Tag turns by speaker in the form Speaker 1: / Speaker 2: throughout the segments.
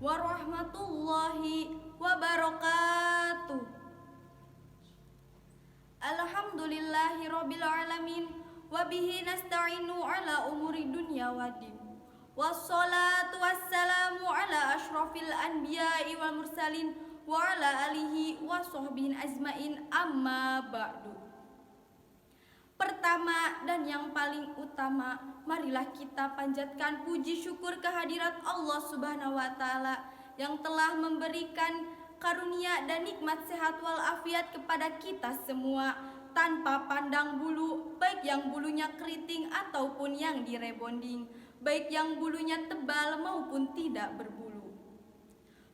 Speaker 1: warahmatullahi wabarakatuh. Alhamdulillahirabbil alamin wa bihi nasta'inu ala umuri dunya waddin. Wassalatu wassalamu ala asyrafil anbiya'i wal mursalin wa ala alihi wa sahbihi ajmain, amma ba'du. Pertama dan yang paling utama, marilah kita panjatkan puji syukur kehadirat Allah Subhanahu wa taala yang telah memberikan karunia dan nikmat sehat walafiat kepada kita semua tanpa pandang bulu, baik yang bulunya keriting ataupun yang direbonding, baik yang bulunya tebal maupun tidak berbulu.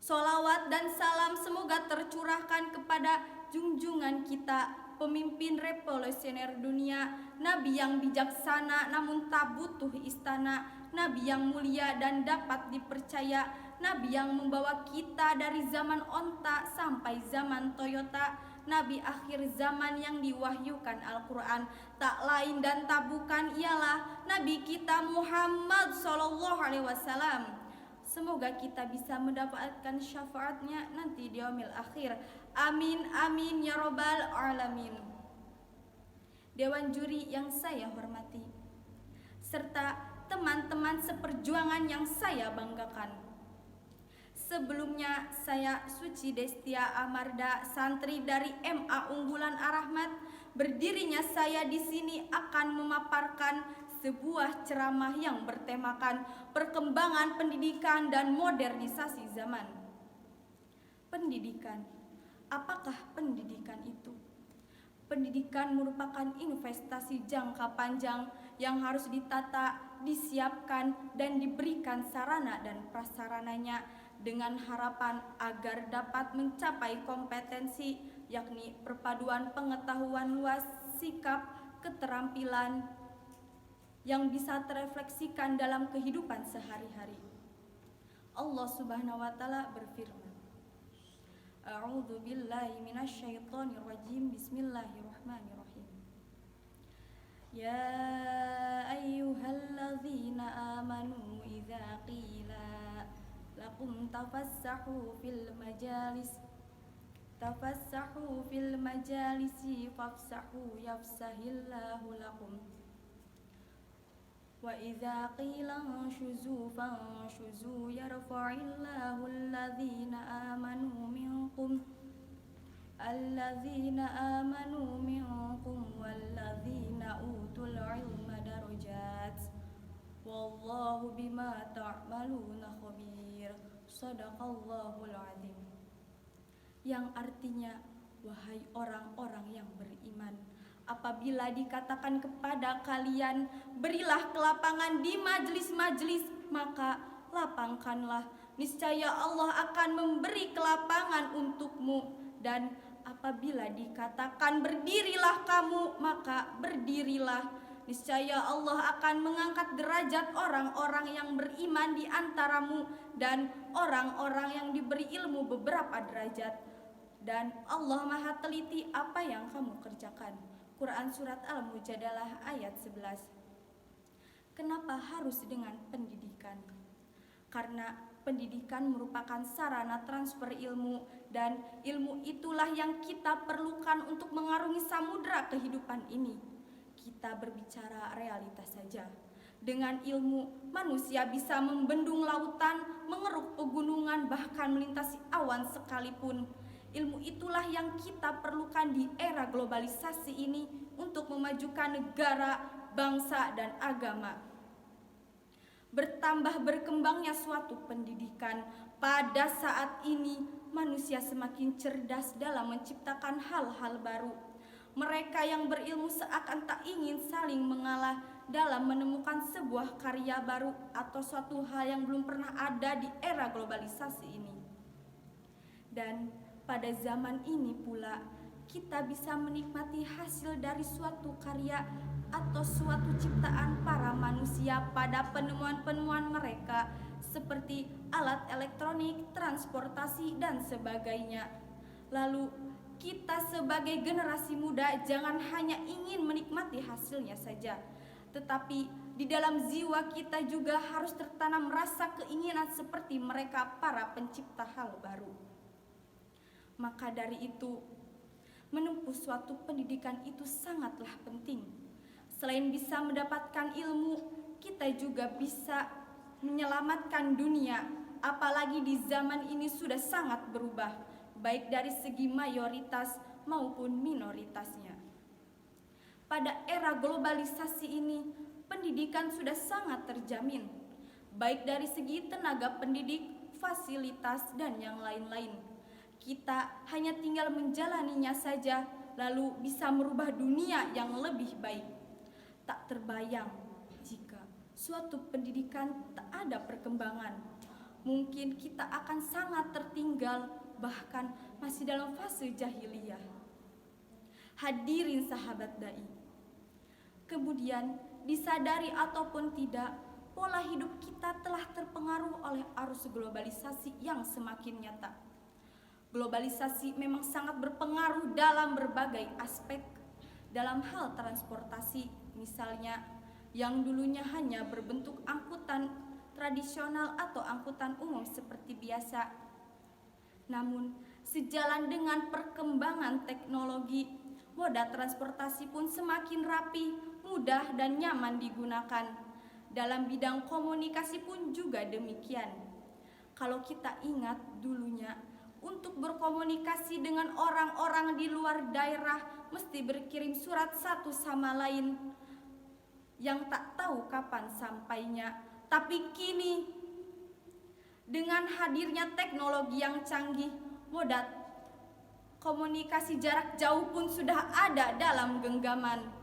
Speaker 1: Sholawat dan salam semoga tercurahkan kepada junjungan kita, pemimpin revolusioner dunia, Nabi yang bijaksana namun tak butuh istana, Nabi yang mulia dan dapat dipercaya, Nabi yang membawa kita dari zaman onta sampai zaman Toyota, Nabi akhir zaman yang diwahyukan Al-Quran, tak lain dan tak bukan ialah Nabi kita Muhammad SAW. Semoga kita bisa mendapatkan syafaatnya nanti di yaumil akhir. Amin amin ya robbal alamin. Dewan juri yang saya hormati, serta teman-teman seperjuangan yang saya banggakan. Sebelumnya saya Suci Destia Amarda, santri dari MA Unggulan Ar-Rahmat. Berdirinya saya di sini akan memaparkan sebuah ceramah yang bertemakan perkembangan pendidikan dan modernisasi zaman. Pendidikan. Apakah pendidikan itu? Pendidikan merupakan investasi jangka panjang yang harus ditata, disiapkan, dan diberikan sarana dan prasarananya dengan harapan agar dapat mencapai kompetensi, yakni perpaduan pengetahuan luas, sikap, keterampilan yang bisa terefleksikan dalam kehidupan sehari-hari. Allah Subhanahu wa taala berfirman, A'udzu billahi minasyaitonir rajim. Bismillahirrahmanirrahim. Ya ayyuhalladzina amanu idza qila lakum tafassahu fil majalisi fafsahu yafsahillahu lakum. Wa idza qila anshuzu fanshuzu yarfa'illahu alladzina amanu minkum walladzina utul ilma darajat wallahu bima ta'maluna khabir. Shadaqallahul azim. Yang artinya, wahai orang-orang yang beriman, apabila dikatakan kepada kalian, berilah kelapangan di majelis-majelis, maka lapangkanlah. Niscaya Allah akan memberi kelapangan untukmu. Dan apabila dikatakan berdirilah kamu, maka berdirilah. Niscaya Allah akan mengangkat derajat orang-orang yang beriman di antaramu dan orang-orang yang diberi ilmu beberapa derajat. Dan Allah Maha teliti apa yang kamu kerjakan. Quran Surat Al-Mujadalah ayat 11. Kenapa harus dengan pendidikan? Karena pendidikan merupakan sarana transfer ilmu, dan ilmu itulah yang kita perlukan untuk mengarungi samudra kehidupan ini. Kita berbicara realitas saja. Dengan ilmu, manusia bisa membendung lautan, mengeruk pegunungan, bahkan melintasi awan sekalipun. Ilmu itulah yang kita perlukan di era globalisasi ini untuk memajukan negara, bangsa, dan agama. Bertambah berkembangnya suatu pendidikan, pada saat ini manusia semakin cerdas dalam menciptakan hal-hal baru. Mereka yang berilmu seakan tak ingin saling mengalah dalam menemukan sebuah karya baru atau suatu hal yang belum pernah ada di era globalisasi ini. Dan pada zaman ini pula, kita bisa menikmati hasil dari suatu karya atau suatu ciptaan para manusia pada penemuan-penemuan mereka, seperti alat elektronik, transportasi, dan sebagainya. Lalu, kita sebagai generasi muda jangan hanya ingin menikmati hasilnya saja, tetapi di dalam jiwa kita juga harus tertanam rasa keinginan seperti mereka para pencipta hal baru. Maka dari itu, menempuh suatu pendidikan itu sangatlah penting. Selain bisa mendapatkan ilmu, kita juga bisa menyelamatkan dunia, apalagi di zaman ini sudah sangat berubah, baik dari segi mayoritas maupun minoritasnya. Pada era globalisasi ini, pendidikan sudah sangat terjamin, baik dari segi tenaga pendidik, fasilitas, dan yang lain-lain. Kita hanya tinggal menjalaninya saja, lalu bisa merubah dunia yang lebih baik. Tak terbayang jika suatu pendidikan tak ada perkembangan, mungkin kita akan sangat tertinggal, bahkan masih dalam fase jahiliyah. Hadirin sahabat dai, kemudian disadari ataupun tidak, pola hidup kita telah terpengaruh oleh arus globalisasi yang semakin nyata. Globalisasi memang sangat berpengaruh dalam berbagai aspek. Dalam hal transportasi, misalnya, yang dulunya hanya berbentuk angkutan tradisional atau angkutan umum seperti biasa. Namun, sejalan dengan perkembangan teknologi, moda transportasi pun semakin rapi, mudah dan nyaman digunakan. Dalam bidang komunikasi pun juga demikian. Kalau kita ingat dulunya, untuk berkomunikasi dengan orang-orang di luar daerah mesti berkirim surat satu sama lain yang tak tahu kapan sampainya. Tapi kini dengan hadirnya teknologi yang canggih, moda komunikasi jarak jauh pun sudah ada dalam genggaman.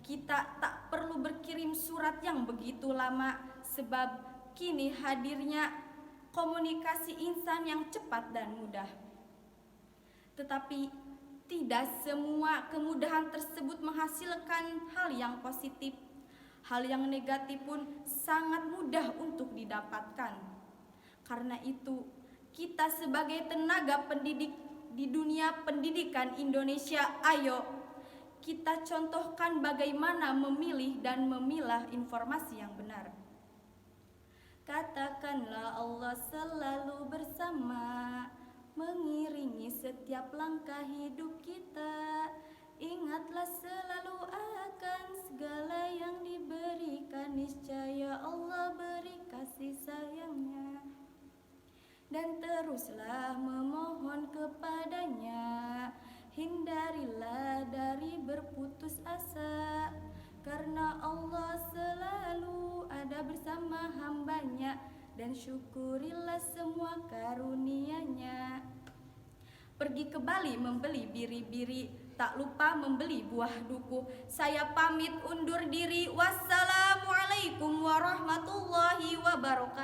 Speaker 1: Kita tak perlu berkirim surat yang begitu lama, sebab kini hadirnya komunikasi instan yang cepat dan mudah. Tetapi tidak semua kemudahan tersebut menghasilkan hal yang positif. Hal yang negatif pun sangat mudah untuk didapatkan. Karena itu, kita sebagai tenaga pendidik di dunia pendidikan Indonesia, ayo kita contohkan bagaimana memilih dan memilah informasi yang benar. Katakanlah Allah selalu bersama, mengiringi setiap langkah hidup kita. Ingatlah selalu akan segala yang diberikan, niscaya Allah beri kasih sayangnya. Dan teruslah memohon kepadanya, hindarilah dari berputus asa, karena Allah selalu ada bersama hambanya, dan syukurilah semua karunia-Nya. Pergi ke Bali membeli biri-biri, tak lupa membeli buah duku. Saya pamit undur diri. Wassalamualaikum warahmatullahi wabarakatuh.